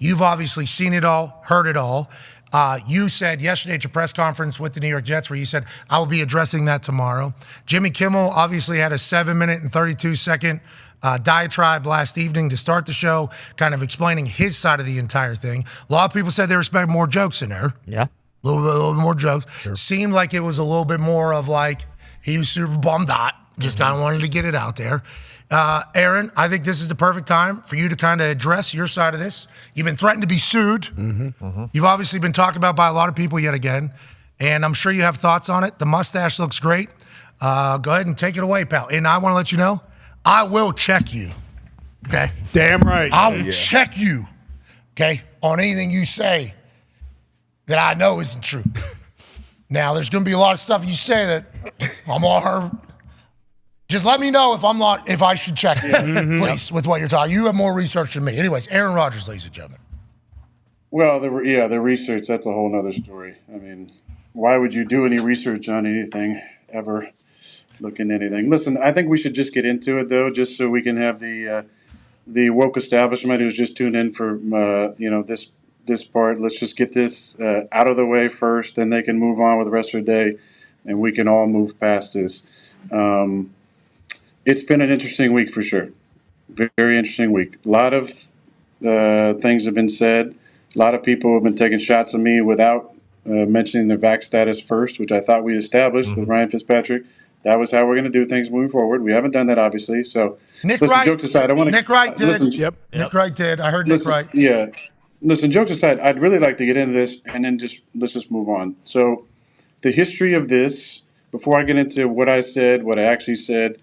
You've obviously seen it all, heard it all. You said yesterday at your press conference with the New York Jets where you said, I will be addressing that tomorrow. Jimmy Kimmel obviously had a 7-minute and 32-second diatribe last evening to start the show, kind of explaining his side of the entire thing. A lot of people said they expect more jokes in there. Yeah. A little bit more jokes. Sure. Seemed like it was a little bit more of like, he was super bummed out. Just kind of wanted to get it out there. Aaron, I think this is the perfect time for you to kind of address your side of this. You've been threatened to be sued. You've obviously been talked about by a lot of people yet again, and I'm sure you have thoughts on it. The mustache looks great. Go ahead and take it away, pal. And I want to let you know, I will check you, okay? Damn right. I will check you, okay, on anything you say that I know isn't true. Now, there's going to be a lot of stuff you say that I'm all hurt. Just let me know if I should check you, please, with what you're talking. You have more research than me. Anyways, Aaron Rodgers, ladies and gentlemen. Well, the research, that's a whole nother story. I mean, why would you do any research on anything, ever look into anything? Listen, I think we should just get into it, though, just so we can have the woke establishment who's just tuned in for, this part. Let's just get this out of the way first, then they can move on with the rest of the day, and we can all move past this. It's been an interesting week for sure. Very interesting week. A lot of things have been said. A lot of people have been taking shots at me without mentioning their vax status first, which I thought we established with Ryan Fitzpatrick. That was how we're going to do things moving forward. We haven't done that, obviously. So, Nick listen, Wright, jokes aside, I want to. Nick Wright did. Listen, Nick Wright did. I heard Nick Wright. Yeah. Listen, jokes aside, I'd really like to get into this and then let's just move on. So, the history of this, before I get into what I said, what I actually said,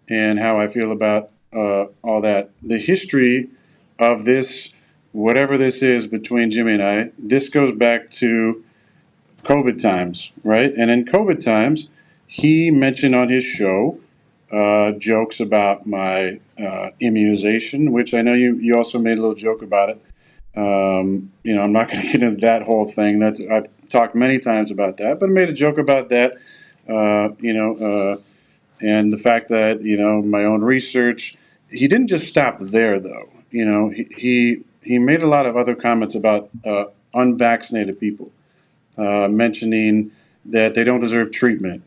and how I feel about all that. The history of this, whatever this is between Jimmy and I, this goes back to COVID times, right? And in COVID times, he mentioned on his show jokes about my immunization, which I know you also made a little joke about it. I'm not going to get into that whole thing. I've talked many times about that, but I made a joke about that. And the fact that, my own research, he didn't just stop there, though. He made a lot of other comments about unvaccinated people, mentioning that they don't deserve treatment.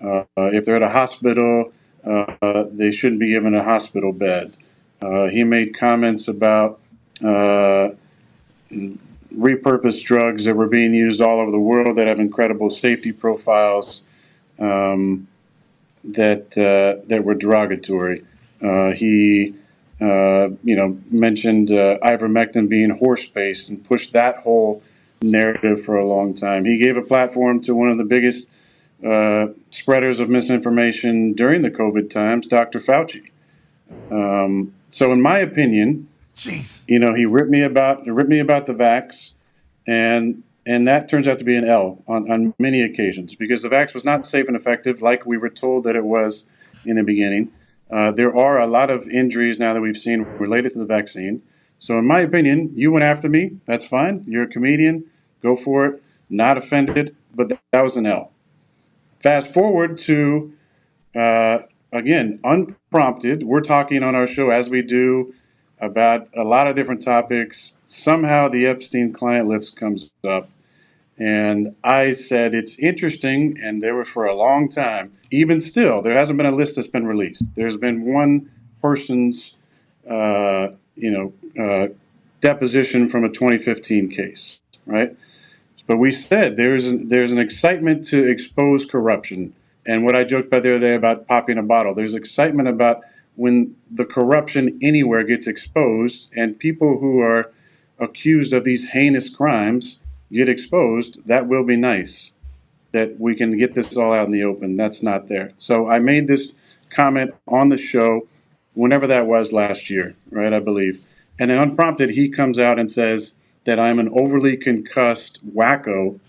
If they're at a hospital, they shouldn't be given a hospital bed. He made comments about repurposed drugs that were being used all over the world that have incredible safety profiles. That were derogatory. He mentioned ivermectin being horse-based and pushed that whole narrative for a long time. He gave a platform to one of the biggest spreaders of misinformation during the COVID times, Dr. Fauci. So in my opinion, he ripped me about the vax, and that turns out to be an L on many occasions because the vax was not safe and effective like we were told that it was in the beginning. There are a lot of injuries now that we've seen related to the vaccine. So in my opinion, you went after me. That's fine. You're a comedian. Go for it. Not offended, but that was an L. Fast forward to, again, unprompted. We're talking on our show as we do about a lot of different topics. Somehow the Epstein client list comes up. And I said, it's interesting, and there were for a long time. Even still, there hasn't been a list that's been released. There's been one person's, deposition from a 2015 case, right? But we said there's an excitement to expose corruption. And what I joked about the other day about popping a bottle, there's excitement about when the corruption anywhere gets exposed and people who are accused of these heinous crimes get exposed. That will be nice that we can get this all out in the open. That's not there. So I made this comment on the show whenever that was last year, right, I believe. And then unprompted, he comes out and says that I'm an overly concussed wacko.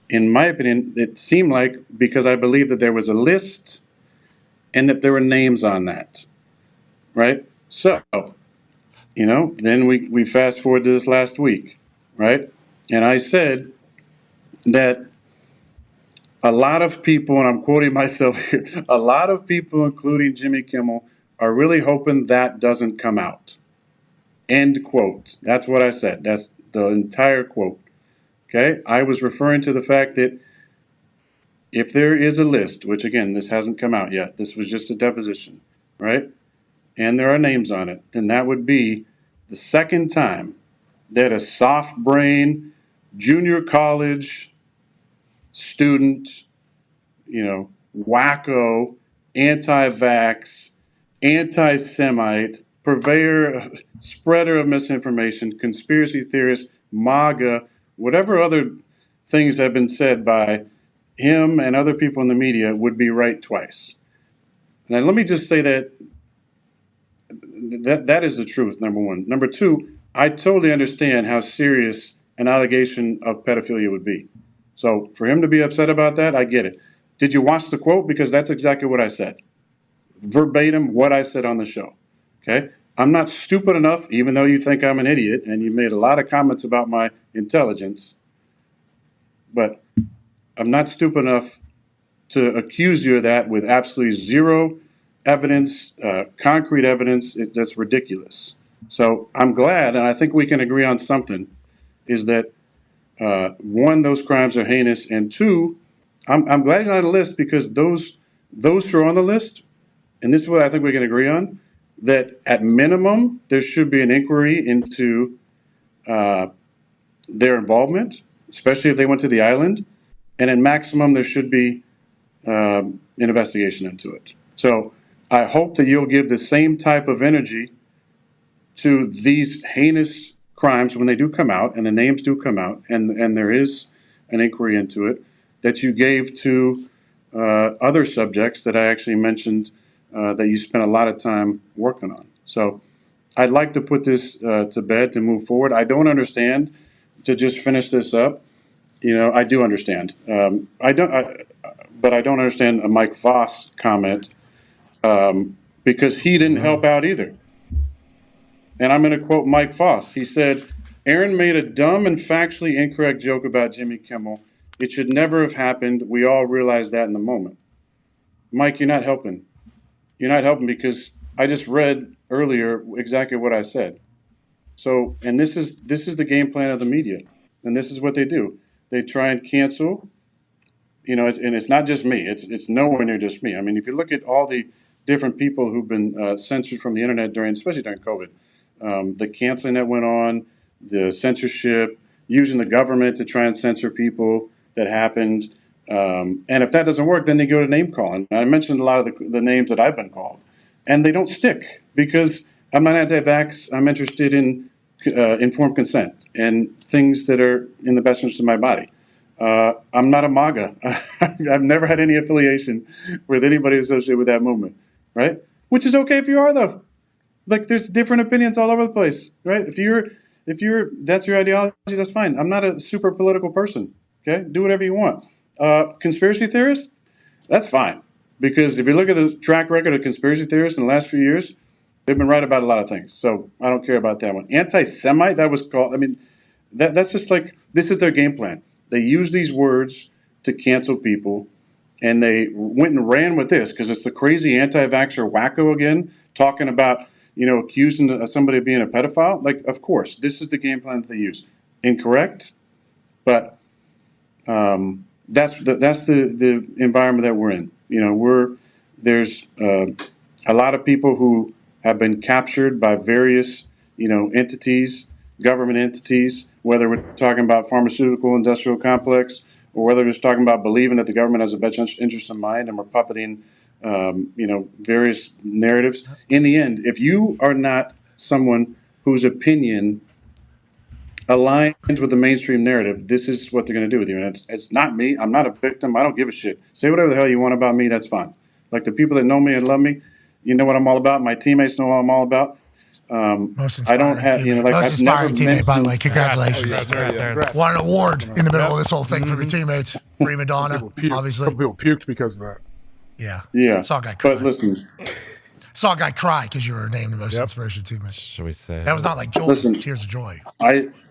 In my opinion, it seemed like because I believe that there was a list and that there were names on that, right? So, then we fast forward to this last week, right? And I said that a lot of people, and I'm quoting myself here, a lot of people, including Jimmy Kimmel, are really hoping that doesn't come out. End quote. That's what I said. the entire quote. Okay? I was referring to the fact that if there is a list, which again, this hasn't come out yet, this was just a deposition, right? And there are names on it, then that would be the second time that a soft brain junior college student, wacko, anti-vax, anti-Semite, purveyor, spreader of misinformation, conspiracy theorist, MAGA, whatever other things have been said by him and other people in the media would be right twice. Now, let me just say that is the truth, number one. Number two, I totally understand how serious an allegation of pedophilia would be. So for him to be upset about that, I get it. Did you watch the quote? Because that's exactly what I said. Verbatim what I said on the show. Okay? I'm not stupid enough, even though you think I'm an idiot, and you made a lot of comments about my intelligence, but I'm not stupid enough to accuse you of that with absolutely zero evidence, concrete evidence. That's ridiculous. So I'm glad, and I think we can agree on something, is that one, those crimes are heinous, and two, I'm glad you're on the list because those who are on the list, and this is what I think we can agree on, that at minimum there should be an inquiry into their involvement, especially if they went to the island, and at maximum there should be an investigation into it. So I hope that you'll give the same type of energy to these heinous crimes when they do come out, and the names do come out, and there is an inquiry into it, that you gave to other subjects that I actually mentioned that you spent a lot of time working on. So I'd like to put this to bed to move forward. I don't understand, to just finish this up. I do understand. But I don't understand a Mike Voss comment because he didn't help out either. And I'm going to quote Mike Voss. He said, Aaron made a dumb and factually incorrect joke about Jimmy Kimmel. It should never have happened. We all realized that in the moment. Mike, you're not helping. You're not helping because I just read earlier exactly what I said. So, and this is the game plan of the media. And this is what they do. They try and cancel. And it's not just me. It's nowhere near just me. I mean, if you look at all the different people who've been censored from the internet especially during COVID, the canceling that went on, the censorship, using the government to try and censor people that happened. And if that doesn't work, then they go to name calling. I mentioned a lot of the names that I've been called, and they don't stick because I'm not anti-vax. I'm interested in informed consent and things that are in the best interest of my body. I'm not a MAGA. I've never had any affiliation with anybody associated with that movement, right? Which is okay if you are, though. Like, there's different opinions all over the place, right? If you're that's your ideology, that's fine. I'm not a super political person. Okay, do whatever you want. Conspiracy theorists, that's fine, because if you look at the track record of conspiracy theorists in the last few years, they've been right about a lot of things. So I don't care about that one. Anti-Semite, that was called. I mean, that's just like, this is their game plan. They use these words to cancel people, and they went and ran with this because it's the crazy anti-vaxxer wacko again, talking about, accusing somebody of being a pedophile. Like, of course, this is the game plan that they use. Incorrect, but that's the environment that we're in. There's a lot of people who have been captured by various, entities, government entities, whether we're talking about pharmaceutical industrial complex or whether we're talking about believing that the government has a best interest in mind and we're puppeting, various narratives. In the end, if you are not someone whose opinion aligns with the mainstream narrative, this is what they're going to do with you. And it's not me. I'm not a victim. I don't give a shit. Say whatever the hell you want about me. That's fine. Like, the people that know me and love me, you know what I'm all about. My teammates know what I'm all about. Most inspiring I don't have, teammate. like, Most I've inspiring never teammate, by the way. mentioned. Congratulations. Won an award in the middle of this whole thing from your teammates. Prima donna, obviously. Some people puked because of that. Yeah. Yeah. Saw a guy cry. But listen. Saw a guy cry because you were named the most inspirational teammate. Should we say? That was not like joy, Listen, tears of joy.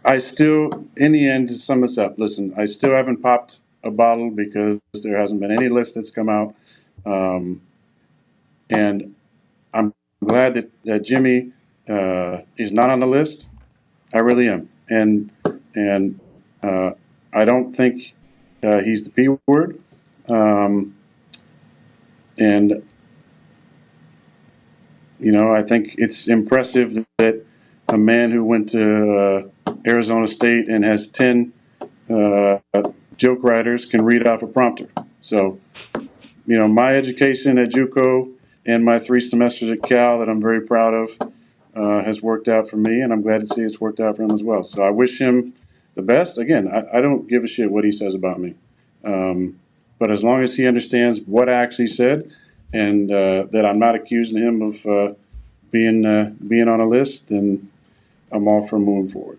I still, in the end, to sum this up, listen, I still haven't popped a bottle because there hasn't been any list that's come out. And I'm glad that Jimmy is not on the list. I really am. And And I don't think he's the P word. And, I think it's impressive that a man who went to Arizona State and has 10 joke writers can read off a prompter. So, my education at JUCO and my 3 semesters at Cal that I'm very proud of has worked out for me, and I'm glad to see it's worked out for him as well. So I wish him the best. Again, I don't give a shit what he says about me. But as long as he understands what I actually said and that I'm not accusing him of being on a list, then I'm all for moving forward.